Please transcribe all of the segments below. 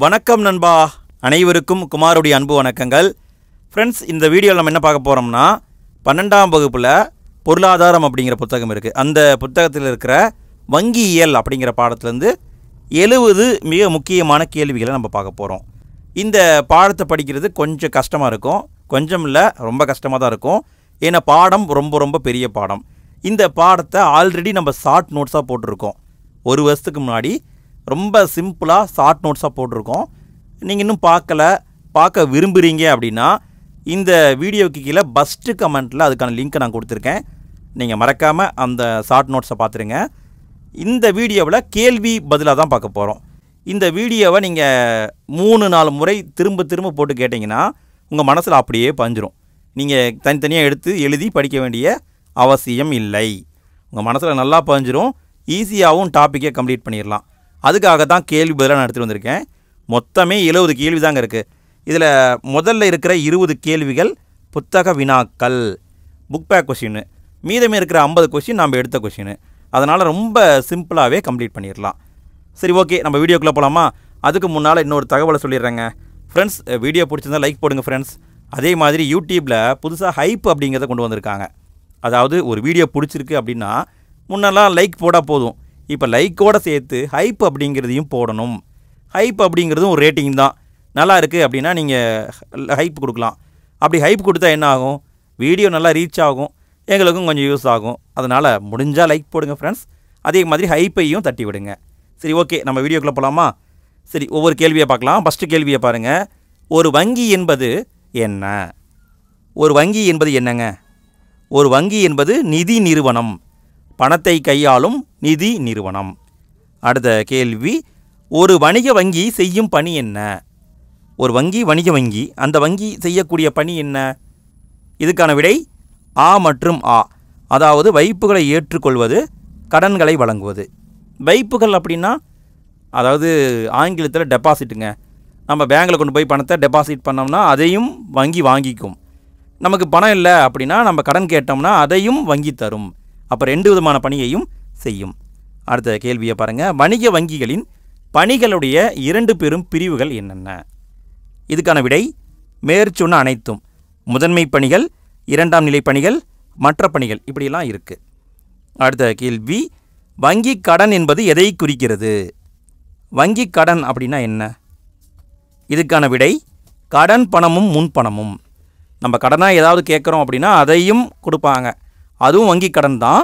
வணக்கம் நண்பா, அனைவருக்கும் குமாருடைய அன்பு வணக்கங்கள். ஃப்ரெண்ட்ஸ், இந்த வீடியோவில் நம்ம என்ன பார்க்க போகிறோம்னா 12ஆம் வகுப்பில் பொருளாதாரம் அப்படிங்கிற புத்தகம் இருக்குது. அந்த புத்தகத்தில் இருக்கிற வங்கியியல் அப்படிங்கிற பாடத்துலேருந்து 70 மிக முக்கியமான கேள்விகளை நம்ம பார்க்க போகிறோம். இந்த பாடத்தை படிக்கிறது கொஞ்சம் கஷ்டமாக இருக்கும், கொஞ்சம் இல்லை ரொம்ப கஷ்டமாக தான் இருக்கும். ஏன்னா பாடம் ரொம்ப பெரிய பாடம். இந்த பாடத்தை ஆல்ரெடி நம்ம ஷார்ட் நோட்ஸாக போட்டிருக்கோம். ஒரு வருஷத்துக்கு முன்னாடி ரொம்ப சிம்பிளாக ஷார்ட் நோட்ஸாக போட்டிருக்கோம். நீங்கள் இன்னும் பார்க்க விரும்புகிறீங்க அப்படின்னா இந்த வீடியோக்கு கீழே ஃபஸ்ட்டு கமெண்ட்டில் அதுக்கான லிங்க்கை நான் கொடுத்துருக்கேன். நீங்கள் மறக்காமல் அந்த ஷார்ட் நோட்ஸை பார்த்துருங்க. இந்த வீடியோவில் கேள்வி பதிலாக தான் பார்க்க போகிறோம். இந்த வீடியோவை நீங்கள் 3-4 முறை திரும்ப போட்டு கேட்டிங்கன்னா உங்கள் மனசில் அப்படியே பதிஞ்சிரும். நீங்கள் தனித்தனியாக எடுத்து எழுதி படிக்க வேண்டிய அவசியம் இல்லை. உங்கள் மனசில் நல்லா பதிஞ்சிரும். ஈஸியாகவும் டாப்பிக்கை கம்ப்ளீட் பண்ணிடலாம். அதுக்காக தான் கேள்வி பதிலாக நான் எடுத்துகிட்டு வந்திருக்கேன். மொத்தமே 70 கேள்வி தாங்க இருக்குது. இதில் முதல்ல இருக்கிற 20 கேள்விகள் புத்தக வினாக்கள், புக் பேக் கொஷின். மீதமே இருக்கிற 50 கொஷின் நம்ம எடுத்த கொஷின். அதனால் ரொம்ப சிம்பிளாகவே கம்ப்ளீட் பண்ணிடலாம். சரி, ஓகே, நம்ம வீடியோக்குள்ளே போகலாமா? அதுக்கு முன்னால் இன்னொரு தகவலை சொல்லிடுறேங்க. ஃப்ரெண்ட்ஸ், வீடியோ பிடிச்சிருந்தா லைக் போடுங்க ஃப்ரெண்ட்ஸ். அதே மாதிரி யூடியூப்பில் புதுசாக ஹைப் அப்படிங்கிறத கொண்டு வந்திருக்காங்க. அதாவது ஒரு வீடியோ பிடிச்சிருக்கு அப்படின்னா முன்னெல்லாம் லைக் போடால் போதும், இப்போ லைக்கோடு சேர்த்து ஹைப் அப்படிங்கிறதையும் போடணும். ஹைப் அப்படிங்கிறதும் ஒரு ரேட்டிங் தான். நல்லா இருக்குது அப்படின்னா நீங்கள் ஹைப் கொடுக்கலாம். அப்படி ஹைப் கொடுத்தா என்ன ஆகும்? வீடியோ நல்லா ரீச் ஆகும், எங்களுக்கும் கொஞ்சம் யூஸ் ஆகும். அதனால் முடிஞ்சால் லைக் போடுங்க ஃப்ரெண்ட்ஸ். அதே மாதிரி ஹைப்பையும் தட்டி விடுங்க. சரி, ஓகே, நம்ம வீடியோக்குள்ளே போகலாமா? சரி, ஒவ்வொரு கேள்வியை பார்க்கலாம். ஃபஸ்ட்டு கேள்வியை பாருங்கள். ஒரு வங்கி என்பது என்ன? ஒரு வங்கி என்பது என்னங்க? ஒரு வங்கி என்பது நிதி நிறுவனம், பணத்தை கையாளும் நிதி நிறுவனம். அடுத்த கேள்வி, ஒரு வணிக வங்கி செய்யும் பணி என்ன? ஒரு வங்கி வணிக வங்கி, அந்த வங்கி செய்யக்கூடிய பணி என்ன? இதுக்கான விடை ஆ மற்றும் ஆ. அதாவது வைப்புகளை ஏற்றுக்கொள்வது, கடன்களை வழங்குவது. வைப்புகள் அப்படின்னா அதாவது ஆங்கிலத்தில் டெபாசிட்டுங்க. நம்ம பேங்கில் கொண்டு போய் பணத்தை டெபாசிட் பண்ணோம்னா அதையும் வங்கி வாங்கிக்கும். நமக்கு பணம் இல்லை அப்படின்னா நம்ம கடன் கேட்டோம்னா அதையும் வங்கி தரும். அப்போ 2 விதமான பணியையும் செய்யும். அடுத்த கேள்வியை பாருங்கள். வணிக வங்கிகளின் பணிகளுடைய 2 பெரும் பிரிவுகள் என்னென்ன? இதுக்கான விடை மேற்சொன்ன அனைத்தும். முதன்மை பணிகள், 2ஆம் நிலை பணிகள், மற்ற பணிகள், இப்படியெல்லாம் இருக்குது. அடுத்த கேள்வி, வங்கி கடன் என்பது எதை குறிக்கிறது? வங்கி கடன் அப்படின்னா என்ன? இதுக்கான விடை கடன் பணமும் முன்பணமும். நம்ம கடனாக ஏதாவது கேட்குறோம் அப்படின்னா அதையும் கொடுப்பாங்க, அதுவும் வங்கி கடன் தான்.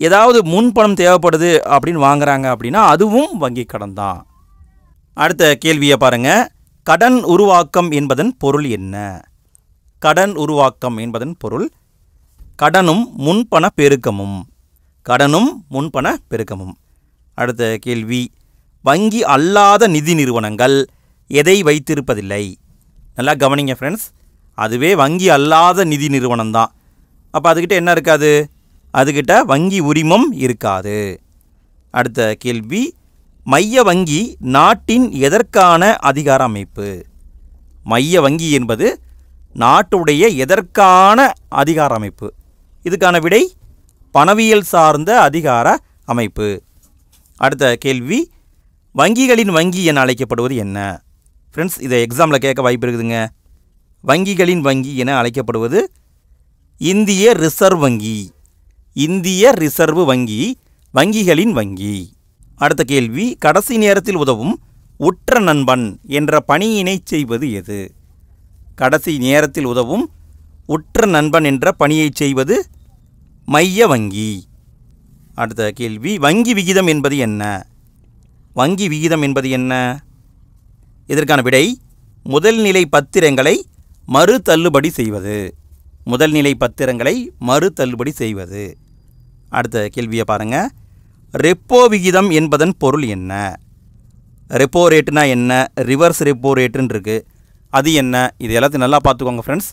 ஏதாவது முன்பணம் தேவைப்படுது அப்படின்னு வாங்குறாங்க அப்படின்னா அதுவும் வங்கி கடன் தான். அடுத்த கேள்வியை பாருங்கள். கடன் உருவாக்கம் என்பதன் பொருள் என்ன? கடன் உருவாக்கம் என்பதன் பொருள் கடனும் முன்பண பெருக்கமும். கடனும் முன்பண பெருக்கமும். அடுத்த கேள்வி, வங்கி அல்லாத நிதி நிறுவனங்கள் எதை வைத்திருப்பதில்லை? நல்லா கவனிங்க ஃப்ரெண்ட்ஸ், அதுவே வங்கி அல்லாத நிதி நிறுவனம் தான். அப்போ அதுக்கிட்ட என்ன இருக்காது? அதுக்கிட்ட வங்கி உரிமம் இருக்காது. அடுத்த கேள்வி, மைய வங்கி நாட்டின் எதற்கான அதிகார அமைப்பு? மைய வங்கி என்பது நாட்டுடைய எதற்கான அதிகார அமைப்பு? இதுக்கான விடை பணவியல் சார்ந்த அதிகார அமைப்பு. அடுத்த கேள்வி, வங்கிகளின் வங்கி என அழைக்கப்படுவது என்ன? ஃப்ரெண்ட்ஸ், இதை எக்ஸாமில் கேட்க வாய்ப்பு இருக்குதுங்க. வங்கிகளின் வங்கி என அழைக்கப்படுவது இந்திய ரிசர்வ் வங்கி. இந்திய ரிசர்வ் வங்கி வங்கிகளின் வங்கி. அடுத்த கேள்வி, கடைசி நேரத்தில் உதவும் உற்ற நண்பன் என்ற பணியினை செய்வது எது? கடைசி நேரத்தில் உதவும் உற்ற நண்பன் என்ற பணியை செய்வது மைய வங்கி. அடுத்த கேள்வி, வங்கி விகிதம் என்பது என்ன? வங்கி விகிதம் என்பது என்ன? இதற்கான விடை முதல்நிலை பத்திரங்களை மறு தள்ளுபடி செய்வது. முதல்நிலை பத்திரங்களை மறு தள்ளுபடி செய்வது. அடுத்த கேள்வியை பாருங்கள். ரெப்போ விகிதம் என்பதன் பொருள் என்ன? ரெப்போ ரேட்டுனா என்ன? ரிவர்ஸ் ரெப்போ ரேட்டுன்னு இருக்குது, அது என்ன? இது எல்லாத்தையும் நல்லா பார்த்துக்கோங்க ஃப்ரெண்ட்ஸ்,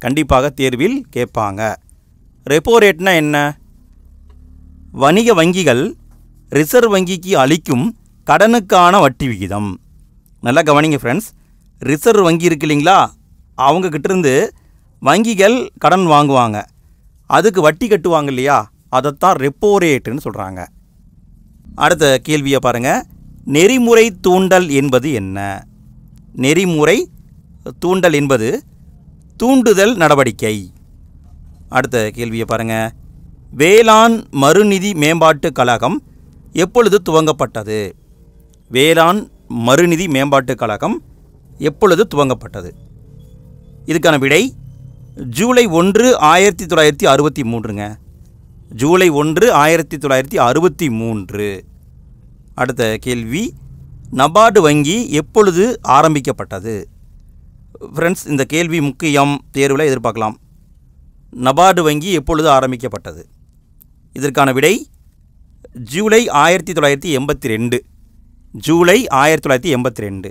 கண்டிப்பாக தேர்வில் கேட்பாங்க. ரெப்போ ரேட்னா என்ன? வணிக வங்கிகள் ரிசர்வ் வங்கிக்கு அளிக்கும் கடனுக்கான வட்டி விகிதம். நல்லா கவனிங்க ஃப்ரெண்ட்ஸ், ரிசர்வ் வங்கி இருக்கு இல்லைங்களா, அவங்கக்கிட்டேருந்து வங்கிகள் கடன் வாங்குவாங்க, அதுக்கு வட்டி கட்டுவாங்க இல்லையா, அதைத்தான் ரெப்போ ரேட்டுன்னு சொல்கிறாங்க. அடுத்த கேள்வியை பாருங்கள். நெறிமுறை தூண்டல் என்பது என்ன? நெறிமுறை தூண்டல் என்பது தூண்டுதல் நடவடிக்கை. அடுத்த கேள்வியை பாருங்கள். வேளாண் மறுநிதி மேம்பாட்டுக் கழகம் எப்பொழுது துவங்கப்பட்டது? வேளாண் மறுநிதி மேம்பாட்டுக் கழகம் எப்பொழுது துவங்கப்பட்டது? இதுக்கான விடை ஜூலை 1, 1963ங்க. ஜூலை 1, 1963. அடுத்த கேள்வி, நபார்டு வங்கி எப்பொழுது ஆரம்பிக்கப்பட்டது? ஃப்ரெண்ட்ஸ், இந்த கேள்வி முக்கியம், தேர்வில் எதிர்பார்க்கலாம். நபார்டு வங்கி எப்பொழுது ஆரம்பிக்கப்பட்டது? இதற்கான விடை ஜூலை 1982. ஜூலை 1982.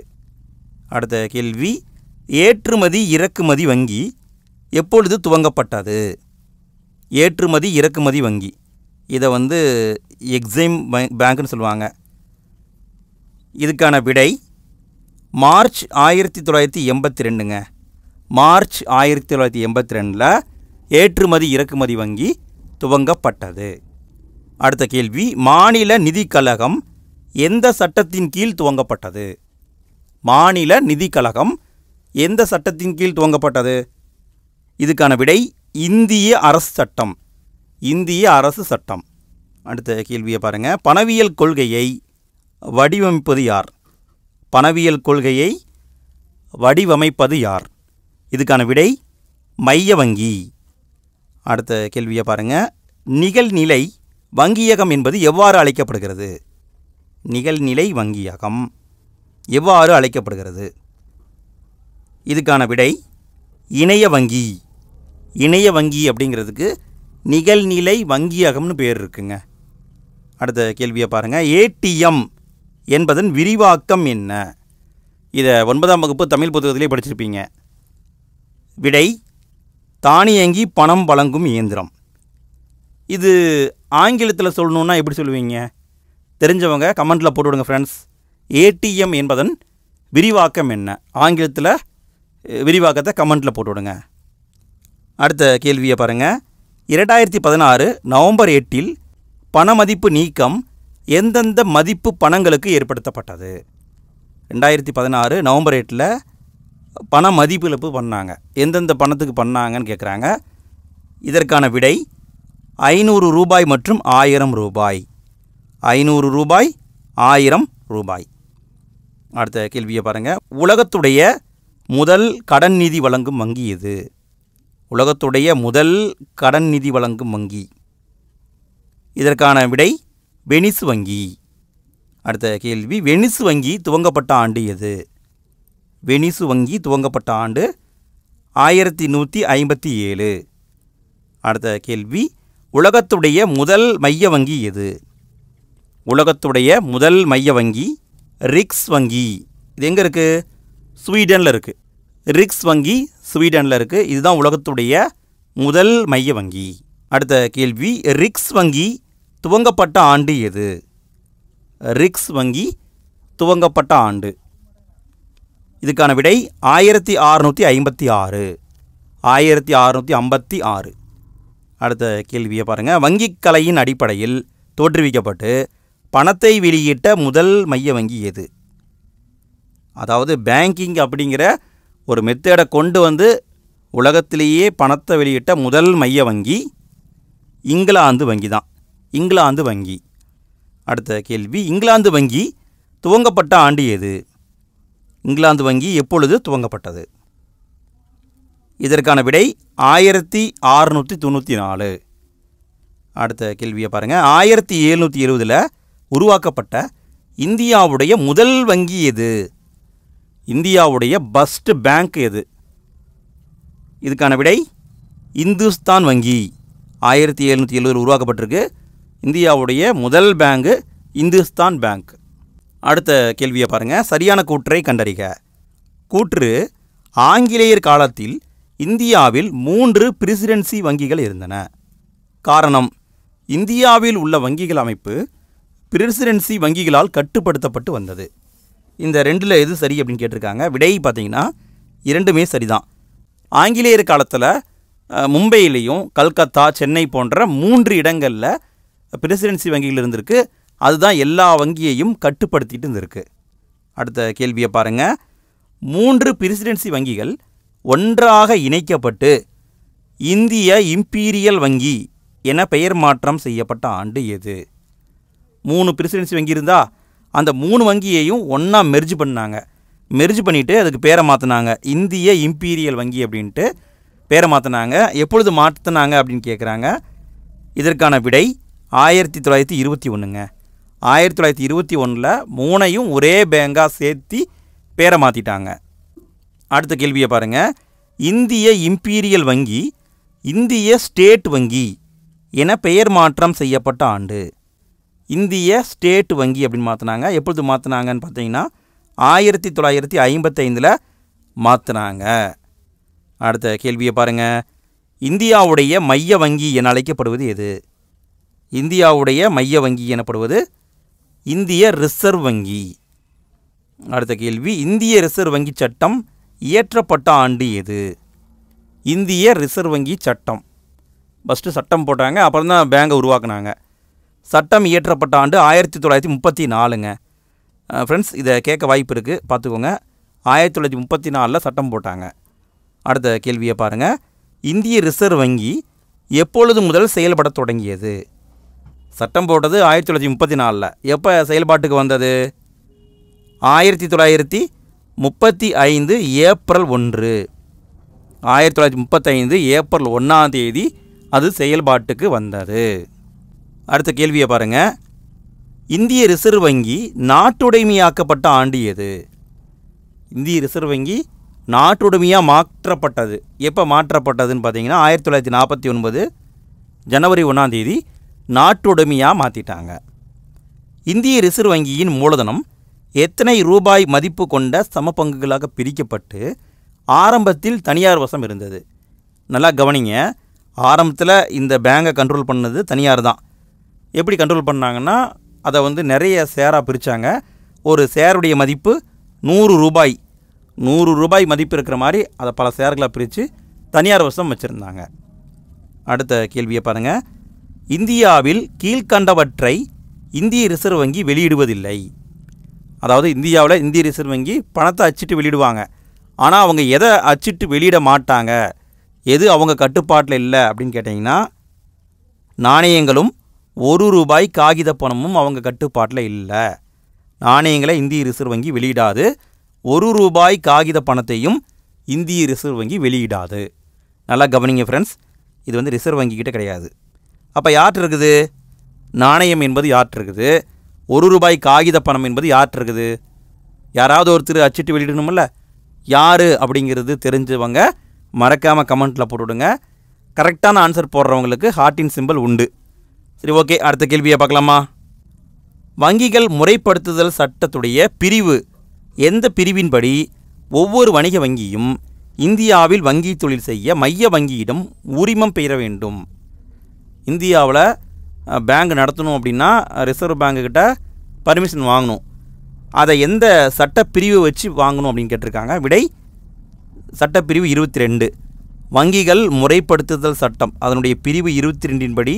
அடுத்த கேள்வி, ஏற்றுமதி இறக்குமதி வங்கி எப்பொழுது துவங்கப்பட்டது? ஏற்றுமதி இறக்குமதி வங்கி, இதை எக்ஸைம் பேங்க்னு சொல்லுவாங்க. இதுக்கான விடை மார்ச் 1982ங்க. மார்ச் 1982 ஏற்றுமதி இறக்குமதி வங்கி துவங்கப்பட்டது. அடுத்த கேள்வி, மாநில நிதி கழகம் எந்த சட்டத்தின் கீழ் துவங்கப்பட்டது? மாநில நிதி கழகம் எந்த சட்டத்தின் கீழ் துவங்கப்பட்டது? இதுக்கான விடை இந்திய அரசு சட்டம். இந்திய அரசு சட்டம். அடுத்த கேள்வியை பாருங்கள். பணவியல் கொள்கையை வடிவமைப்பது யார்? பணவியல் கொள்கையை வடிவமைப்பது யார்? இதுக்கான விடை மைய வங்கி. அடுத்த கேள்வியை பாருங்கள். நிகழ்நிலை வங்கியகம் என்பது எவ்வாறு அழைக்கப்படுகிறது? நிகழ்நிலை வங்கியகம் எவ்வாறு அழைக்கப்படுகிறது? இதுக்கான விடை இணைய வங்கி. இணைய வங்கி அப்படிங்கிறதுக்கு நிகழ்நிலை வங்கியகம்னு பேர் இருக்குங்க. அடுத்த கேள்வியை பாருங்கள். ஏடிஎம் என்பதன் விரிவாக்கம் என்ன? இதை 9ஆம் வகுப்பு தமிழ் புத்தகத்திலே படிச்சிருப்பீங்க. விடை தானியங்கி பணம் வழங்கும் இயந்திரம். இது ஆங்கிலத்தில் சொல்லணுன்னா எப்படி சொல்லுவீங்க? தெரிஞ்சவங்க கமெண்ட்டில் போட்டுவிடுங்க ஃப்ரெண்ட்ஸ். ஏடிஎம் என்பதன் விரிவாக்கம் என்ன? ஆங்கிலத்தில் விரிவாக்கத்தை கமெண்ட்டில் போட்டுவிடுங்க. அடுத்த கேள்வியை பாருங்கள். 2016 நவம்பர் 8 பணமதிப்பு நீக்கம் எந்தெந்த மதிப்பு பணங்களுக்கு ஏற்படுத்தப்பட்டது? 2016 நவம்பர் 8 பண மதிப்பு இழப்பு பண்ணாங்க. எந்தெந்த பணத்துக்கு பண்ணாங்கன்னு கேட்குறாங்க. இதற்கான விடை 500 ரூபாய் மற்றும் 1000 ரூபாய். 500 ரூபாய், 1000 ரூபாய். அடுத்த கேள்வியை பாருங்கள். உலகத்துடைய முதல் கடன் நிதி வழங்கும் வங்கி எது? உலகத்துடைய முதல் கடன் நிதி வழங்கும் வங்கி. இதற்கான விடை வெனிஸ் வங்கி. அடுத்த கேள்வி, வெனிஸ் வங்கி துவங்கப்பட்ட ஆண்டு எது? வெனிஸ் வங்கி துவங்கப்பட்ட ஆண்டு 1157. அடுத்த கேள்வி, உலகத்துடைய முதல் மைய வங்கி எது? உலகத்துடைய முதல் மைய வங்கி ரிக்ஸ் வங்கி. இது எங்கே இருக்குது? ஸ்வீடனில் இருக்குது. ரிக்ஸ் வங்கி ஸ்வீடனில் இருக்குது. இதுதான் உலகத்துடைய முதல் மைய வங்கி. அடுத்த கேள்வி, ரிக்ஸ் வங்கி துவங்கப்பட்ட ஆண்டு எது? ரிக்ஸ் வங்கி துவங்கப்பட்ட ஆண்டு. இதுக்கான விடை 1656. 1656. அடுத்த கேள்வியை பாருங்கள். வங்கிக் கலையின் அடிப்படையில் தோற்றுவிக்கப்பட்டு பணத்தை வெளியிட்ட முதல் மைய வங்கி எது? அதாவது பேங்கிங் அப்படிங்கிற ஒரு மெத்தேடை கொண்டு உலகத்திலேயே பணத்தை வெளியிட்ட முதல் மைய வங்கி இங்கிலாந்து வங்கி தான். இங்கிலாந்து வங்கி. அடுத்த கேள்வி, இங்கிலாந்து வங்கி துவங்கப்பட்ட ஆண்டு எது? இங்கிலாந்து வங்கி எப்பொழுது துவங்கப்பட்டது? இதற்கான விடை 1694. அடுத்த கேள்வியை பாருங்கள். 1770 உருவாக்கப்பட்ட இந்தியாவுடைய முதல் வங்கி எது? இந்தியாவுடைய ஃபர்ஸ்ட் பேங்க் எது? இதுக்கான விடை இந்துஸ்தான் வங்கி. 1770 உருவாக்கப்பட்டிருக்கு. இந்தியாவுடைய முதல் பேங்கு இந்துஸ்தான் பேங்க். அடுத்த கேள்வியை பாருங்கள். சரியான கூற்றை கண்டறிக. கூற்று, ஆங்கிலேயர் காலத்தில் இந்தியாவில் 3 பிரசிடென்சி வங்கிகள் இருந்தன. காரணம், இந்தியாவில் உள்ள வங்கிகள் அமைப்பு பிரசிடென்சி வங்கிகளால் கட்டுப்படுத்தப்பட்டு வந்தது. இந்த ரெண்டில் எது சரி அப்படின்னு கேட்டிருக்காங்க. விடை பார்த்தீங்கன்னா இரண்டுமே சரிதான். ஆங்கிலேயர் காலத்தில் மும்பையிலையும் கல்கத்தா, சென்னை போன்ற 3 இடங்களில் பிரசிடென்சி வங்கிகள் இருந்திருக்கு. அதுதான் எல்லா வங்கியையும் கட்டுப்படுத்திட்டு இருந்திருக்கு. அடுத்த கேள்வியை பாருங்கள். 3 பிரசிடென்சி வங்கிகள் ஒன்றாக இணைக்கப்பட்டு இந்திய இம்பீரியல் வங்கி என பெயர் மாற்றம் செய்யப்பட்ட ஆண்டு எது? 3 பிரசிடென்சி வங்கி இருந்தால் அந்த 3 வங்கியையும் ஒன்றா மெர்ஜ் பண்ணாங்க. மெர்ஜ் பண்ணிவிட்டு அதுக்கு பேரை மாற்றினாங்க. இந்திய இம்பீரியல் வங்கி அப்படின்ட்டு பேரை மாற்றினாங்க. எப்பொழுது மாற்றினாங்க அப்படின்னு கேட்குறாங்க. இதற்கான விடை 1921ங்க. 1921 3ஐயும் ஒரே பேங்காக சேர்த்து பேரை மாற்றிட்டாங்க. அடுத்த கேள்வியை பாருங்கள். இந்திய இம்பீரியல் வங்கி இந்திய ஸ்டேட் வங்கி என பெயர் மாற்றம் செய்யப்பட்ட ஆண்டு. இந்திய ஸ்டேட் வங்கி அப்படின்னு மாற்றினாங்க. எப்பொழுது மாற்றினாங்கன்னு பார்த்தீங்கன்னா 1955 மாற்றினாங்க. அடுத்த கேள்வியை பாருங்கள். இந்தியாவுடைய மைய வங்கி என அழைக்கப்படுவது எது? இந்தியாவுடைய மைய வங்கி எனப்படுவது இந்திய ரிசர்வ் வங்கி. அடுத்த கேள்வி. இந்திய ரிசர்வ் வங்கி சட்டம் இயற்றப்பட்ட ஆண்டு எது? இந்திய ரிசர்வ் வங்கி சட்டம் ஃபஸ்ட்டு சட்டம் போட்டாங்க, அப்புறம் தான் பேங்கை உருவாக்குனாங்க. சட்டம் இயற்றப்பட்ட ஆண்டு 1934ங்க. ஃப்ரெண்ட்ஸ், இதை கேட்க வாய்ப்பு இருக்குது, பார்த்துக்கோங்க. 1934 சட்டம் போட்டாங்க. அடுத்த கேள்வியை பாருங்கள். இந்திய ரிசர்வ் வங்கி எப்பொழுது முதல் செயல்பட தொடங்கியது? சட்டம் போட்டது 1934. எப்போ செயல்பாட்டுக்கு வந்தது? 1935 ஏப்ரல் 1. 1935 ஏப்ரல் 1 அது செயல்பாட்டுக்கு வந்தது. அடுத்த கேள்வியை பாருங்கள். இந்திய ரிசர்வ் வங்கி நாட்டுடைமையாக்கப்பட்ட ஆண்டு எது? இந்திய ரிசர்வ் வங்கி நாட்டுடைமையாக மாற்றப்பட்டது. எப்போ மாற்றப்பட்டதுன்னு பார்த்தீங்கன்னா 1949 ஜனவரி 1 நாட்டுடைமையாக மாற்றிட்டாங்க. இந்திய ரிசர்வ் வங்கியின் மூலதனம் எத்தனை ரூபாய் மதிப்பு கொண்ட சமபங்குகளாக பிரிக்கப்பட்டு ஆரம்பத்தில் தனியார் வசம் இருந்தது? நல்லா கவனிங்க. ஆரம்பத்தில் இந்த பேங்கை கண்ட்ரோல் பண்ணது தனியார் தான். எப்படி கண்ட்ரோல் பண்ணாங்கன்னா, அதை நிறைய ஷேராக பிரித்தாங்க. ஒரு ஷேருடைய மதிப்பு 100 ரூபாய். 100 ரூபாய் மதிப்பு இருக்கிற மாதிரி அதை பல ஷேர்களாக பிரித்து தனியார் வசம் வச்சுருந்தாங்க. அடுத்த கேள்வியை பாருங்கள். இந்தியாவில் கீழ்கண்டவற்றை இந்திய ரிசர்வ் வங்கி வெளியிடுவதில்லை. அதாவது இந்தியாவில் இந்திய ரிசர்வ் வங்கி பணத்தை அச்சிட்டு வெளியிடுவாங்க. ஆனால் அவங்க எதை அச்சிட்டு வெளியிட மாட்டாங்க, எது அவங்க கட்டுப்பாட்டில் இல்லை அப்படின்னு கேட்டிங்கன்னா, நாணயங்களும் 1 ரூபாய் காகித பணமும் அவங்க கட்டுப்பாட்டில் இல்லை. நாணயங்களை இந்திய ரிசர்வ் வங்கி வெளியிடாது. 1 ரூபாய் காகித பணத்தையும் இந்திய ரிசர்வ் வங்கி வெளியிடாது. நல்லா கவனிங்க ஃப்ரெண்ட்ஸ், இது ரிசர்வ் வங்கிக்கிட்ட கிடையாது. அப்போ யார்கிட்ட இருக்குது? நாணயம் என்பது யார்கிட்ட இருக்குது? 1 ரூபாய் காகித பணம் என்பது யார்கிட்ட இருக்குது? யாராவது ஒருத்தர் அச்சிட்டு வெளியிடணுமில்ல, யார் அப்படிங்கிறது தெரிஞ்சவங்க மறக்காமல் கமெண்ட்டில் போட்டுவிடுங்க. கரெக்டான ஆன்சர் போடுறவங்களுக்கு ஹார்ட்டின் சிம்பிள் உண்டு. சரி, ஓகே. அடுத்த கேள்வியை பார்க்கலாமா? வங்கிகள் முறைப்படுத்துதல் சட்டத்துடைய பிரிவு எந்த பிரிவின்படி ஒவ்வொரு வணிக வங்கியும் இந்தியாவில் வங்கி தொழில் செய்ய மைய வங்கியிடம் உரிமம் பெற வேண்டும்? இந்தியாவில் பேங்க் நடத்தணும் அப்படின்னா ரிசர்வ் பேங்குக்கிட்ட பர்மிஷன் வாங்கணும். அதை எந்த சட்டப்பிரிவு வச்சு வாங்கணும் அப்படின்னு கேட்டிருக்காங்க. விடை சட்டப்பிரிவு 22. வங்கிகள் முறைப்படுத்துதல் சட்டம் அதனுடைய பிரிவு 22 படி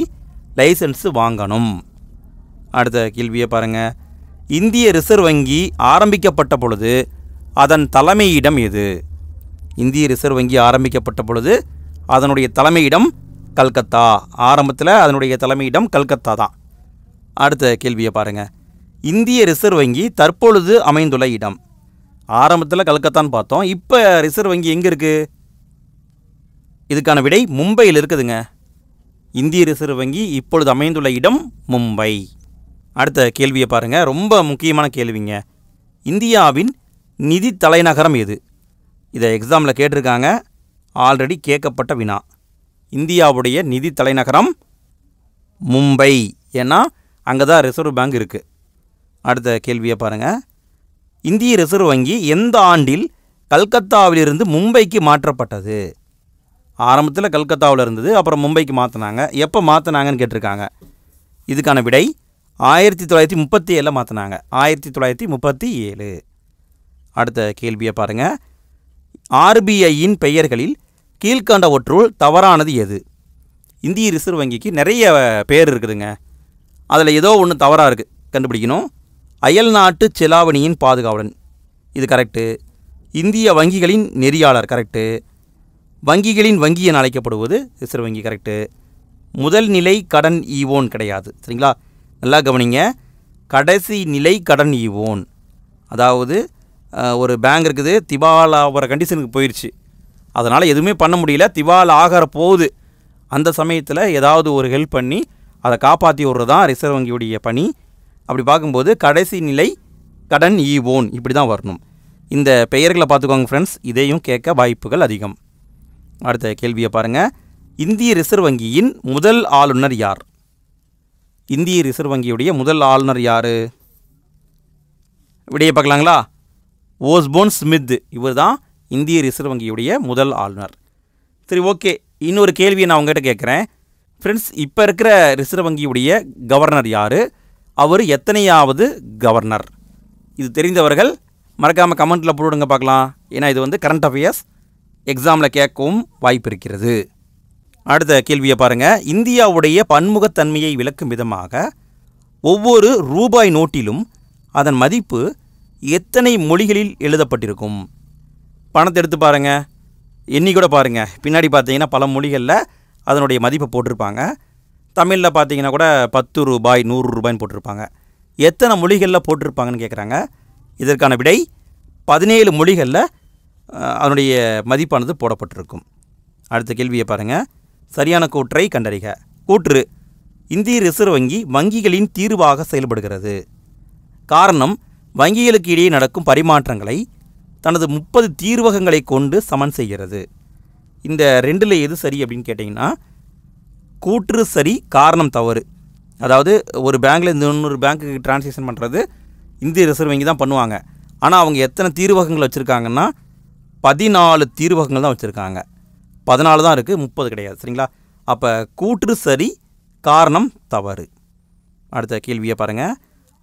லைசன்ஸு வாங்கணும். அடுத்த கேள்வியை பாருங்கள். இந்திய ரிசர்வ் வங்கி ஆரம்பிக்கப்பட்ட பொழுது அதன் தலைமையிடம் எது? இந்திய ரிசர்வ் வங்கி ஆரம்பிக்கப்பட்ட பொழுது அதனுடைய தலைமையிடம் கல்கத்தா. ஆரம்பத்தில் அதனுடைய தலைமையிடம் கல்கத்தா தான். அடுத்த கேள்வியை பாருங்கள். இந்திய ரிசர்வ் வங்கி தற்பொழுது அமைந்துள்ள இடம். ஆரம்பத்தில் கல்கத்தான்னு பார்த்தோம். இப்போ ரிசர்வ் வங்கி எங்கே இருக்குது? இதுக்கான விடை மும்பையில் இருக்குதுங்க. இந்திய ரிசர்வ் வங்கி இப்பொழுது அமைந்துள்ள இடம் மும்பை. அடுத்த கேள்வியை பாருங்கள். ரொம்ப முக்கியமான கேள்விங்க. இந்தியாவின் நிதி தலைநகரம் எது? இதை எக்ஸாமில் கேட்டிருக்காங்க. ஆல்ரெடி கேட்கப்பட்ட வினா. இந்தியாவுடைய நிதி தலைநகரம் மும்பை. ஏன்னா அங்கே தான் ரிசர்வ் பேங்க் இருக்குது. அடுத்த கேள்வியை பாருங்கள். இந்திய ரிசர்வ் வங்கி எந்த ஆண்டில் கல்கத்தாவிலிருந்து மும்பைக்கு மாற்றப்பட்டது? ஆரம்பத்தில் கல்கத்தாவில் இருந்தது, அப்புறம் மும்பைக்கு மாற்றினாங்க. எப்போ மாற்றினாங்கன்னு கேட்டிருக்காங்க. இதுக்கான விடை 1937 மாற்றினாங்க. 1937. அடுத்த கேள்வியை பாருங்கள். ஆர்பிஐயின் பெயர்களில் கீழ்கண்டவற்றுள் தவறானது எது? இந்திய ரிசர்வ் வங்கிக்கு நிறைய பேர் இருக்குதுங்க. அதில் ஏதோ ஒன்று தவறாக இருக்குது, கண்டுபிடிக்கணும். அயல்நாட்டு செலாவணியின் பாதுகாவலன், இது கரெக்டு. இந்திய வங்கிகளின் நெறியாளர் கரெக்டு. வங்கிகளின் வங்கி என அழைக்கப்படுவது ரிசர்வ் வங்கி கரெக்டு. முதல் நிலை கடன் ஈவோன் கிடையாது. சரிங்களா, நல்லா கவனிங்க. கடைசி நிலை கடன் ஈவோன், அதாவது ஒரு பேங்க் இருக்குது, திவால் ஆகிற கண்டிஷனுக்கு போயிடுச்சு, அதனால் எதுவுமே பண்ண முடியல, திவால் ஆகிற போகுது. அந்த சமயத்தில் ஏதாவது ஒரு ஹெல்ப் பண்ணி அதை காப்பாற்றி விடுறது தான் ரிசர்வ் வங்கியுடைய பணி. அப்படி பார்க்கும்போது கடைசி நிலை கடன் ஈவோன் இப்படி தான் வரணும். இந்த பெயர்களை பார்த்துக்கோங்க ஃப்ரெண்ட்ஸ், இதையும் கேட்க வாய்ப்புகள் அதிகம். அடுத்த கேள்வியை பாருங்கள். இந்திய ரிசர்வ் வங்கியின் முதல் ஆளுநர் யார்? இந்திய ரிசர்வ் வங்கியுடைய முதல் ஆளுநர் யார்? விடையை பார்க்கலாங்களா? ஓஸ்போன் ஸ்மித், இவர் தான் இந்திய ரிசர்வ் வங்கியுடைய முதல் ஆளுநர். சரி, ஓகே. இன்னொரு கேள்வியை நான் உங்கள்கிட்ட கேட்குறேன் ஃப்ரெண்ட்ஸ். இப்போ இருக்கிற ரிசர்வ் வங்கியுடைய கவர்னர் யார்? அவர் எத்தனையாவது கவர்னர்? இது தெரிந்தவர்கள் மறக்காமல் கமெண்ட்டில் போடுங்க பார்க்கலாம். ஏன்னா இது வந்து கரண்ட் அஃபேர்ஸ், எக்ஸாமில் கேட்கவும் வாய்ப்பு இருக்கிறது. அடுத்த கேள்வியை பாருங்கள். இந்தியாவுடைய பன்முகத்தன்மையை விளக்கும் விதமாக ஒவ்வொரு ரூபாய் நோட்டிலும் அதன் மதிப்பு எத்தனை மொழிகளில் எழுதப்பட்டிருக்கும்? பணத்தை எடுத்து பாருங்கள், எண்ணி கூட பாருங்கள். பின்னாடி பார்த்தீங்கன்னா பல மொழிகளில் அதனுடைய மதிப்பை போட்டிருப்பாங்க. தமிழில் பார்த்தீங்கன்னா கூட 10 ரூபாய் 100 ரூபாய்ன்னு போட்டிருப்பாங்க. எத்தனை மொழிகளில் போட்டிருப்பாங்கன்னு கேட்குறாங்க. இதற்கான விடை 17 மொழிகளில் அதனுடைய மதிப்பானது போடப்பட்டிருக்கும். அடுத்த கேள்வியை பாருங்கள். சரியான கூற்றை கண்டறிக. கூற்று: இந்திய ரிசர்வ் வங்கி வங்கிகளின் தீர்வாக செயல்படுகிறது. காரணம்: வங்கிகளுக்கு இடையே நடக்கும் பரிமாற்றங்களை தனது 30 தீர்வகங்களை கொண்டு சமன் செய்கிறது. இந்த ரெண்டில் எது சரி அப்படின்னு கேட்டிங்கன்னா, கூற்று சரி, காரணம் தவறு. அதாவது ஒரு பேங்க்கில் இந்த இன்னொரு பேங்க்குக்கு டிரான்சாக்ஷன் பண்ணுறது இந்திய ரிசர்வ் வங்கி தான் பண்ணுவாங்க. ஆனால் அவங்க எத்தனை தீர்வகங்கள் வச்சுருக்காங்கன்னா 14 தீர்வகங்கள் தான் வச்சுருக்காங்க. 14 தான் இருக்குது, 30 கிடையாது. சரிங்களா, அப்போ கூற்று சரி, காரணம் தவறு. அடுத்த கேள்வியை பாருங்கள்.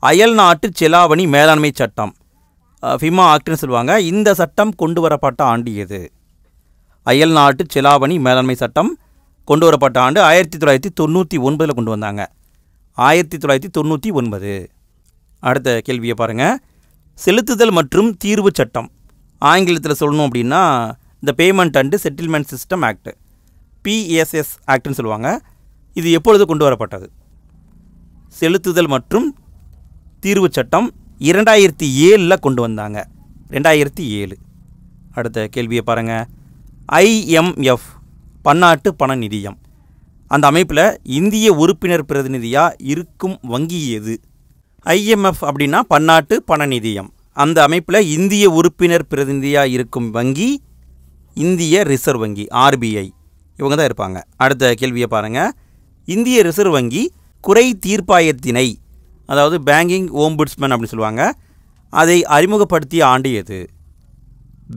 அயல் நாட்டு செலாவணி மேலாண்மை சட்டம், ஃபிமா ஆக்ட்னு சொல்லுவாங்க, இந்த சட்டம் கொண்டு வரப்பட்ட ஆண்டு எது? அயல் நாட்டு செலாவணி மேலாண்மை சட்டம் கொண்டு வரப்பட்ட ஆண்டு 1999 கொண்டு வந்தாங்க. 1999. அடுத்த கேள்வியை பாருங்கள். செலுத்துதல் மற்றும் தீர்வு சட்டம், ஆங்கிலத்தில் சொல்லணும் அப்படின்னா இந்த payment and settlement system act, PSS ஆக்ட்னு சொல்லுவாங்க. இது எப்பொழுது கொண்டு வரப்பட்டது? செலுத்துதல் மற்றும் தீர்வு சட்டம் 2007 கொண்டு வந்தாங்க. 2007. அடுத்த கேள்வியை பாருங்கள். IMF பன்னாட்டு பண நிதியம், அந்த அமைப்பில் இந்திய உறுப்பினர் பிரதிநிதியாக இருக்கும் வங்கி எது? IMF அப்படின்னா பன்னாட்டு பண நிதியம். அந்த அமைப்பில் இந்திய உறுப்பினர் பிரதிநிதியாக இருக்கும் வங்கி இந்திய ரிசர்வ் வங்கி, RBI, இவங்க தான் இருப்பாங்க. அடுத்த கேள்வியை பாருங்கள். இந்திய ரிசர்வ் வங்கி குறை தீர்ப்பாயத்தினை, அதாவது பேங்கிங் ஓம்புட்ஸ்மேன் அப்படின்னு சொல்லுவாங்க, அதை அறிமுகப்படுத்திய ஆண்டு எது?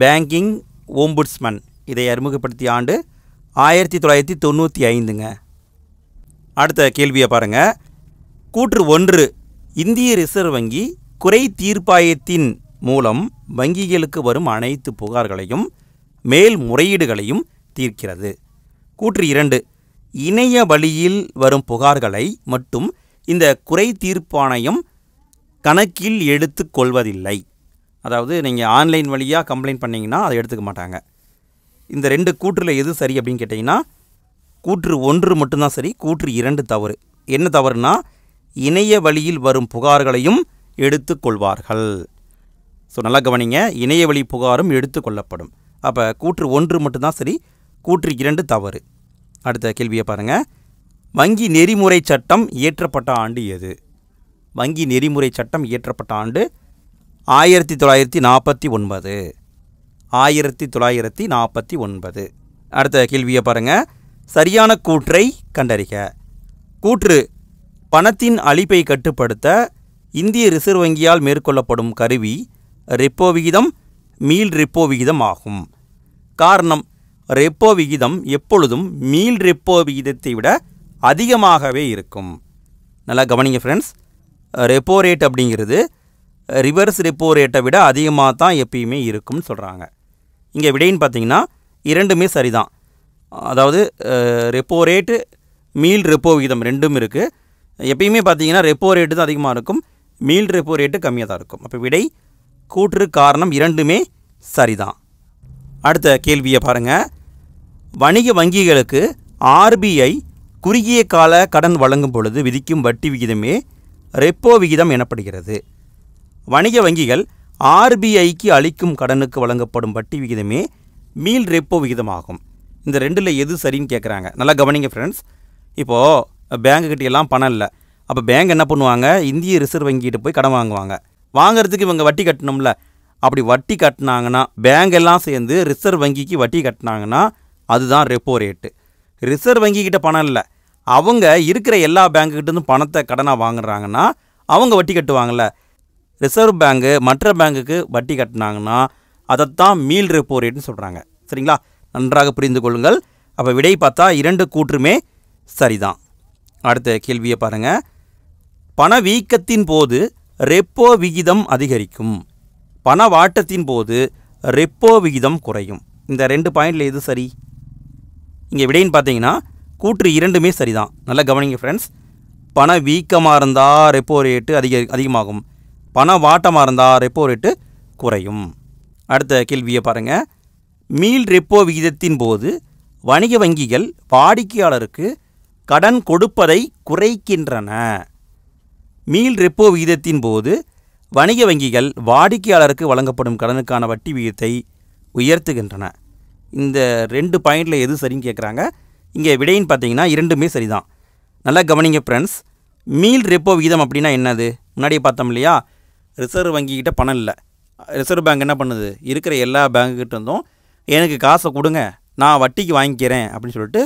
பேங்கிங் ஓம்புட்ஸ்மேன் இதை அறிமுகப்படுத்திய ஆண்டு 1995ங்க. அடுத்த கேள்வியை பாருங்கள். கூற்று 1: இந்திய ரிசர்வ் வங்கி குறை தீர்ப்பாயத்தின் மூலம் வங்கிகளுக்கு வரும் அனைத்து புகார்களையும் மேல்முறையீடுகளையும் தீர்க்கிறது. கூற்று 2: இணைய வழியில் வரும் புகார்களை மட்டும் இந்த குறை தீர்ப்பாணையம் கணக்கில் எடுத்து கொள்வதில்லை. அதாவது நீங்கள் ஆன்லைன் வழியாக கம்ப்ளைண்ட் பண்ணிங்கன்னா அதை எடுத்துக்க மாட்டாங்க. இந்த 2 கூற்றில் எது சரி அப்படின்னு கேட்டிங்கன்னா, கூற்று 1 மட்டும்தான் சரி, கூற்று 2 தவறு. என்ன தவறுனா, இணைய வழியில் வரும் புகார்களையும் எடுத்து கொள்வார்கள். ஸோ நல்லா கவனிங்க, இணைய வழி புகாரும் எடுத்து கொள்ளப்படும். அப்போ கூற்று 1 மட்டும்தான் சரி, கூற்று 2 தவறு. அடுத்த கேள்வியை பாருங்கள். வங்கி நெறிமுறை சட்டம் இயற்றப்பட்ட ஆண்டு எது? வங்கி நெறிமுறை சட்டம் இயற்றப்பட்ட ஆண்டு 1949. 1949. அடுத்த கேள்வியை பாருங்கள். சரியான கூற்றை கண்டறிக. கூற்று: பணத்தின் அளிப்பை கட்டுப்படுத்த இந்திய ரிசர்வ் வங்கியால் மேற்கொள்ளப்படும் கருவி ரெப்போ விகிதம், மீள் ரெப்போ விகிதம் ஆகும். காரணம்: ரெப்போ விகிதம் எப்பொழுதும் மீள் ரெப்போ விகிதத்தை விட அதிகமாகவே இருக்கும். நல்லா கவனிங்க ஃப்ரெண்ட்ஸ், ரெப்போ ரேட் அப்படிங்கிறது ரிவர்ஸ் ரெப்போ ரேட்டை விட அதிகமாக தான் எப்பயுமே இருக்கும்னு சொல்கிறாங்க. இங்கே விடைன்னு பார்த்தீங்கன்னா இரண்டுமே சரிதான். அதாவது ரெப்போ ரேட்டு, மீள் ரெப்போ விகிதம் ரெண்டும் இருக்குது. எப்பயுமே பார்த்தீங்கன்னா ரெப்போ ரேட்டு தான் அதிகமாக இருக்கும், மீள் ரெப்போ ரேட்டு கம்மியாக தான் இருக்கும். அப்போ விடை கூற்று காரணம் இரண்டுமே சரிதான். அடுத்த கேள்வியை பாருங்கள். வணிக வங்கிகளுக்கு ஆர்பிஐ குறுகிய கால கடன் வழங்கும் பொழுது விதிக்கும் வட்டி விகிதமே ரெப்போ விகிதம் எனப்படுகிறது. வணிக வங்கிகள் ஆர்பிஐக்கு அளிக்கும் கடனுக்கு வழங்கப்படும் வட்டி விகிதமே மீள் ரெப்போ விகிதமாகும். இந்த ரெண்டில் எது சரின்னு கேட்குறாங்க. நல்லா கவனிங்க ஃப்ரெண்ட்ஸ். இப்போது பேங்குக்கிட்ட எல்லாம் பணம் இல்லை. அப்போ பேங்க் என்ன பண்ணுவாங்க, இந்திய ரிசர்வ் வங்கிகிட்ட போய் கடன் வாங்குவாங்க. வாங்கிறதுக்கு இவங்க வட்டி கட்டணும்ல. அப்படி வட்டி கட்டினாங்கன்னா, பேங்க் எல்லாம் சேர்ந்து ரிசர்வ் வங்கிக்கு வட்டி கட்டினாங்கன்னா அதுதான் ரெப்போ ரேட்டு. ரிசர்வ் வங்கிக்கிட்ட பணம் இல்லை, அவங்க இருக்கிற எல்லா பேங்குக்கிட்டேருந்து பணத்தை கடனாக வாங்குறாங்கன்னா அவங்க வட்டி கட்டுவாங்கள்ல. ரிசர்வ் பேங்கு மற்ற பேங்குக்கு வட்டி கட்டினாங்கன்னா அதைத்தான் மீள் ரெப்போ ரேட்டுன்னு சொல்கிறாங்க. சரிங்களா? நன்றாக புரிந்து கொள்ளுங்கள். அப்போ விடை பார்த்தா 2 கூற்றுமே சரிதான். அடுத்த கேள்வியை பாருங்கள். பணவீக்கத்தின் போது ரெப்போ விகிதம் அதிகரிக்கும், பணவாட்டத்தின் போது ரெப்போ விகிதம் குறையும். இந்த 2 பாயிண்டில் எது சரி? இங்கே விடைன்னு பார்த்தீங்கன்னா கூற்று 2மே சரிதான். நல்லா கவனிங்க ஃப்ரெண்ட்ஸ். பணவீக்கமாக இருந்தால் ரெப்போ ரேட்டு அதிகமாகும், பணவாட்டமாக இருந்தால் ரெப்போ ரேட்டு குறையும். அடுத்த கேள்வியை பாருங்கள். மீள் ரெப்போ விகிதத்தின் போது வணிக வங்கிகள் வாடிக்கையாளருக்கு கடன் கொடுப்பதை குறைக்கின்றன. மீள் ரெப்போ விகிதத்தின் போது வணிக வங்கிகள் வாடிக்கையாளருக்கு வழங்கப்படும் கடனுக்கான வட்டி விகிதத்தை உயர்த்துகின்றன. இந்த 2 பாயிண்டில் எது சரின்னு கேட்குறாங்க. இங்கே விடைன்னு பார்த்தீங்கன்னா 2மே சரிதான். நல்லா கவனிங்க ஃப்ரெண்ட்ஸ். மீள் ரெப்போ விகிதம் அப்படின்னா என்னது? முன்னாடியே பார்த்தோம் இல்லையா, ரிசர்வ் வங்கிக்கிட்ட பணம் இல்லை. ரிசர்வ் பேங்க் என்ன பண்ணுது, இருக்கிற எல்லா பேங்குக்கிட்ட இருந்தும் எனக்கு காசை கொடுங்க, நான் வட்டிக்கு வாங்கிக்கிறேன் அப்படின்னு சொல்லிட்டு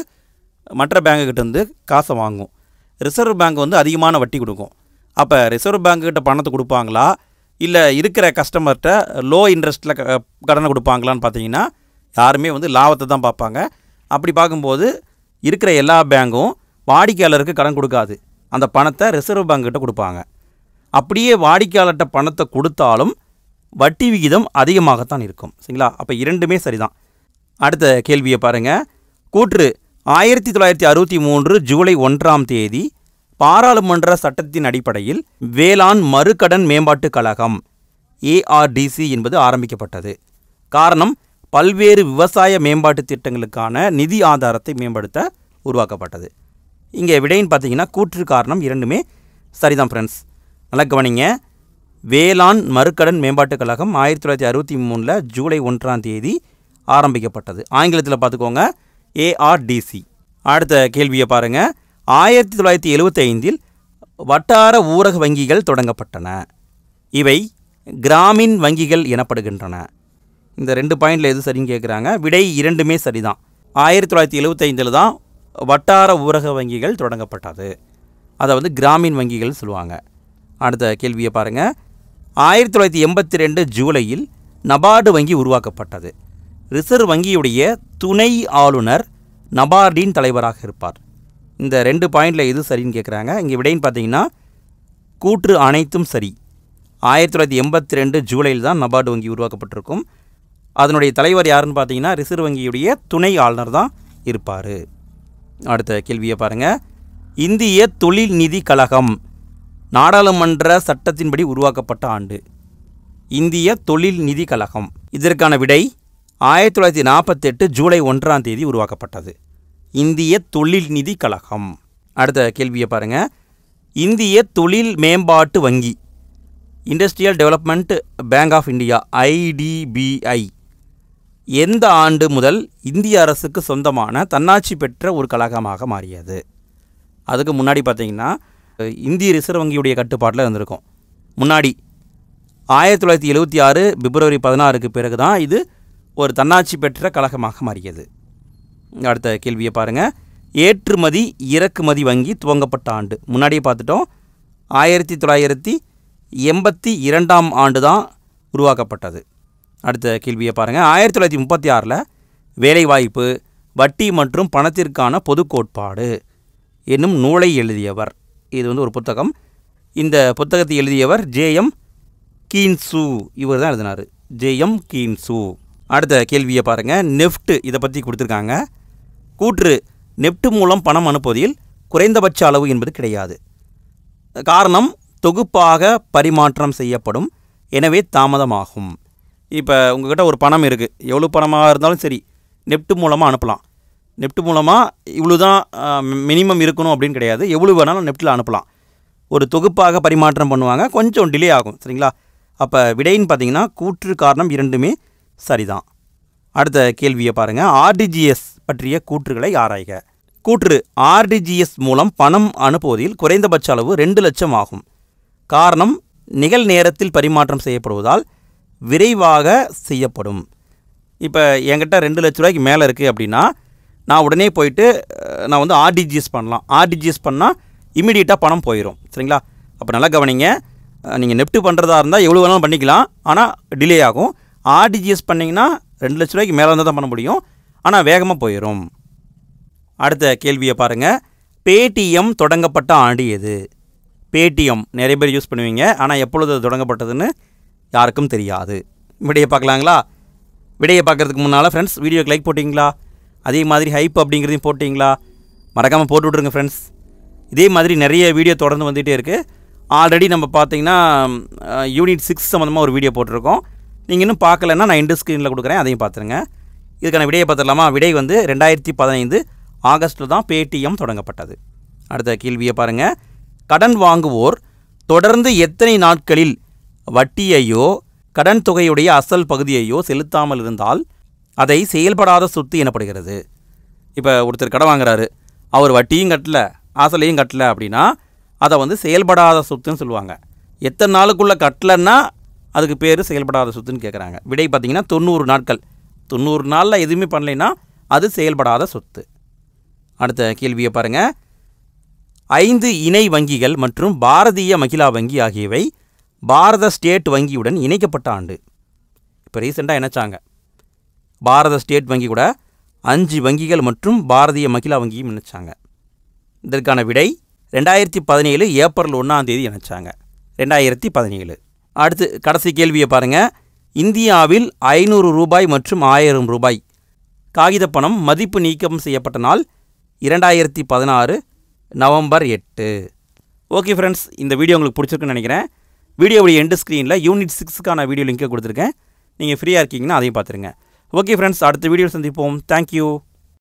மற்ற பேங்குக்கிட்ட இருந்து காசை வாங்கும். ரிசர்வ் பேங்க் வந்து அதிகமான வட்டி கொடுக்கும். அப்போ ரிசர்வ் பேங்க்கிட்ட பணத்தை கொடுப்பாங்களா, இல்லை இருக்கிற கஸ்டமர்கிட்ட லோ இன்ட்ரெஸ்ட்டில் கடனை கொடுப்பாங்களான்னு பார்த்தீங்கன்னா யாருமே வந்து லாபத்தை தான் பார்ப்பாங்க. அப்படி பார்க்கும்போது இருக்கிற எல்லா பேங்கும் வாடிக்கையாளருக்கு கடன் கொடுக்காது, அந்த பணத்தை ரிசர்வ் பேங்க்கிட்ட கொடுப்பாங்க. அப்படியே வாடிக்கையாளர்கிட்ட பணத்தை கொடுத்தாலும் வட்டி விகிதம் அதிகமாகத்தான் இருக்கும். சரிங்களா? அப்போ 2மே சரிதான். அடுத்த கேள்வியை பாருங்கள். கூற்று 1963 ஜூலை 1ஆம் தேதி பாராளுமன்ற சட்டத்தின் அடிப்படையில் வேளாண் மறுகடன் மேம்பாட்டுக் கழகம் ARDC என்பது ஆரம்பிக்கப்பட்டது. காரணம், பல்வேறு விவசாய மேம்பாட்டு திட்டங்களுக்கான நிதி ஆதாரத்தை மேம்படுத்த உருவாக்கப்பட்டது. இங்கே விடைன்னு பார்த்தீங்கன்னா கூற்று காரணம் 2மே சரிதான் ஃப்ரெண்ட்ஸ். நல்லா கவனிங்க. வேளாண் மறுகடன் மேம்பாட்டுக் கழகம் 1963 ஜூலை 1ஆம் தேதி ஆரம்பிக்கப்பட்டது. ஆங்கிலத்தில் பார்த்துக்கோங்க, ARDC. அடுத்த கேள்வியை பாருங்கள். 1975 வட்டார ஊரக வங்கிகள் தொடங்கப்பட்டன. இவை கிராமின் வங்கிகள் எனப்படுகின்றன. இந்த 2 பாயிண்டில் எது சரின்னு கேட்குறாங்க. விடை 2மே சரிதான். 1975 தான் வட்டார ஊரக வங்கிகள் தொடங்கப்பட்டது. அதை வந்து கிராமின் வங்கிகள் சொல்லுவாங்க. அடுத்த கேள்வியை பாருங்கள். 1982 ஜூலையில் நபார்டு வங்கி உருவாக்கப்பட்டது. ரிசர்வ் வங்கியுடைய துணை ஆளுநர் நபார்டின் தலைவராக இருப்பார். இந்த 2 பாயிண்டில் எது சரின்னு கேட்குறாங்க. இங்கே விடைன்னு பார்த்தீங்கன்னா கூற்று அனைத்தும் சரி. 1982 ஜூலையில் தான் நபார்டு வங்கி உருவாக்கப்பட்டிருக்கும். அதனுடைய தலைவர் யாருன்னு பார்த்தீங்கன்னா ரிசர்வ் வங்கியுடைய துணை ஆளுநர் தான் இருப்பார். அடுத்த கேள்வியை பாருங்கள். இந்திய தொழில் நிதி கழகம் நாடாளுமன்ற சட்டத்தின்படி உருவாக்கப்பட்ட ஆண்டு. இந்திய தொழில் நிதி கழகம், இதற்கான விடை 1948 ஜூலை 1ஆம் தேதி உருவாக்கப்பட்டது. இந்திய தொழில் நிதி கழகம். அடுத்த கேள்வியை பாருங்கள். இந்திய தொழில் மேம்பாட்டு வங்கி Industrial Development Bank of India IDBI எந்த ஆண்டு முதல் இந்திய அரசுக்கு சொந்தமான தன்னாட்சி பெற்ற ஒரு கழகமாக மாறியது? அதுக்கு முன்னாடி பார்த்தீங்கன்னா இந்திய ரிசர்வ் வங்கியுடைய கட்டுப்பாட்டில் இருந்திருக்கும். முன்னாடி 1976 பிப்ரவரி 16க்கு பிறகு தான் இது ஒரு தன்னாட்சி பெற்ற கழகமாக மாறியது. அடுத்த கேள்வியை பாருங்கள். ஏற்றுமதி இறக்குமதி வங்கி துவங்கப்பட்ட ஆண்டு. முன்னாடியே பார்த்துட்டோம், 1982ஆம் ஆண்டு தான் உருவாக்கப்பட்டது. அடுத்த கேள்வியை பாருங்கள். 1936 வேலைவாய்ப்பு, வட்டி மற்றும் பணத்திற்கான பொது கோட்பாடு என்னும் நூலை எழுதியவர். இது வந்து ஒரு புத்தகம். இந்த புத்தகத்தை எழுதியவர் JM கீன்சு. இவர் தான் எழுதினார், JM கீன்சு. அடுத்த கேள்வியை பாருங்கள். நெஃப்ட் இதை பற்றி கொடுத்துருக்காங்க. கூற்று, நெஃப்ட் மூலம் பணம் அனுப்புவதில் குறைந்தபட்ச அளவு என்பது கிடையாது. காரணம், தொகுப்பாக பரிமாற்றம் செய்யப்படும், எனவே தாமதமாகும். இப்போ உங்கள்கிட்ட ஒரு பணம் இருக்குது, எவ்வளோ பணமாக இருந்தாலும் சரி நெஃப்ட் மூலமாக அனுப்பலாம். நெஃப்ட் மூலமாக இவ்வளோ தான் மினிமம் இருக்கணும் அப்படின்னு கிடையாது, எவ்வளோ வேணாலும் நெஃப்ட்டில் அனுப்பலாம். ஒரு தொகுப்பாக பரிமாற்றம் பண்ணுவாங்க, கொஞ்சம் டிலே ஆகும். சரிங்களா? அப்போ விடைன்னு பார்த்தீங்கன்னா கூற்று காரணம் இரண்டுமே சரிதான். அடுத்த கேள்வியை பாருங்கள். ஆர்டிஜிஎஸ் பற்றிய கூற்றுகளை ஆராய்க. கூற்று: ஆர்டிஜிஎஸ் மூலம் பணம் அனுப்புவதில் குறைந்தபட்ச அளவு 2 லட்சம் ஆகும். காரணம், நிகழ்நேரத்தில் பரிமாற்றம் செய்யப்படுவதால் விரைவாக செய்யப்படும். இப்போ என்கிட்ட 2 லட்ச ரூபாய்க்கு மேலே இருக்குது அப்படின்னா நான் உடனே போயிட்டு நான் வந்து ஆர்டிஜிஎஸ் பண்ணலாம். ஆர்டிஜிஎஸ் பண்ணால் இமீடியட்டாக பணம் போயிடும். சரிங்களா? அப்போ நல்லா கவனிங்க. நீங்கள் நெஃப்ட் பண்ணுறதா இருந்தால் எவ்வளோ வேணாலும் பண்ணிக்கலாம், ஆனால் டிலே ஆகும். ஆர்டிஜிஎஸ் பண்ணிங்கன்னா 2 லட்ச ரூபாய்க்கு மேலே இருந்தால் தான் பண்ண முடியும், ஆனால் வேகமாக போயிடும். அடுத்த கேள்வியை பாருங்கள். பேடிஎம் தொடங்கப்பட்ட ஆண்டு எது? பேடிஎம் நிறைய பேர் யூஸ் பண்ணுவீங்க, ஆனால் எப்பொழுது அது தொடங்கப்பட்டதுன்னு யாருக்கும் தெரியாது. விடையை பார்க்கலாங்களா? விடையை பார்க்குறதுக்கு முன்னால் ஃப்ரெண்ட்ஸ், வீடியோக்கு லைக் போட்டிங்களா? அதே மாதிரி ஹைப் அப்படிங்கிறதையும் போட்டிங்களா? மறக்காமல் போட்டு விட்ருங்க ஃப்ரெண்ட்ஸ். இதே மாதிரி நிறைய வீடியோ தொடர்ந்து வந்துகிட்டே இருக்குது. ஆல்ரெடி நம்ம பார்த்தீங்கன்னா யூனிட் 6 சம்மந்தமாக ஒரு வீடியோ போட்டிருக்கோம். நீங்கள் இன்னும் பார்க்கலன்னா நான் எண்டு ஸ்க்ரீனில் கொடுக்குறேன், அதையும் பார்த்துருங்க. இதுக்கான விடையை பார்த்துடலாமா? விடை வந்து 2015 ஆகஸ்ட்டில் தான் பேடிஎம் தொடங்கப்பட்டது. அடுத்த கேள்வியை பாருங்கள். கடன் வாங்குவோர் தொடர்ந்து எத்தனை நாட்களில் வட்டியையோ கடன் தொகையுடைய அசல் பகுதியையோ செலுத்தாமல் இருந்தால் அதை செயல்படாத சொத்து எனப்படுகிறது. இப்போ ஒருத்தர் கடன் வாங்குறாரு, அவர் வட்டியும் கட்டலை அசலையும் கட்டலை அப்படின்னா அதை வந்து செயல்படாத சொத்துன்னு சொல்லுவாங்க. எத்தனை நாளுக்குள்ளே கட்டலைன்னா அதுக்கு பேர் செயல்படாத சொத்துன்னு கேட்குறாங்க. விடை பார்த்திங்கன்னா 90 நாட்கள். 90 நாளில் எதுவுமே பண்ணலைன்னா அது செயல்படாத சொத்து. அடுத்த கேள்வியை பாருங்கள். 5 இணை வங்கிகள் மற்றும் பாரதிய மகிழா வங்கி ஆகியவை பாரத ஸ்டேட் வங்கியுடன் இணைக்கப்பட்ட ஆண்டு. இப்போ ரீசெண்டாக இணைச்சாங்க. பாரத ஸ்டேட் வங்கி கூட 5 வங்கிகள் மற்றும் பாரதிய மகிழா வங்கியும் இணைச்சாங்க. இதற்கான விடை 2017 ஏப்ரல் 1 இணைச்சாங்க. 2017. அடுத்து கடைசி கேள்வியை பாருங்கள். இந்தியாவில் 500 ரூபாய் மற்றும் 1000 ரூபாய் காகித பணம் மதிப்பு நீக்கம் செய்யப்பட்ட நாள் 2016 நவம்பர் 8. ஓகே ஃப்ரெண்ட்ஸ், இந்த வீடியோ உங்களுக்கு பிடிச்சிருக்குன்னு நினைக்கிறேன். வீடியோவுடைய எண்டு ஸ்க்ரீனில் யூனிட் 6க்கான வீடியோ லிங்கை கொடுத்துருக்கேன். நீங்கள் ஃப்ரீயாக இருக்கீங்கன்னா அதையும் பார்த்துருங்க. ஓகே ஃப்ரெண்ட்ஸ், அடுத்த வீடியோ சந்திப்போம். தேங்க்யூ.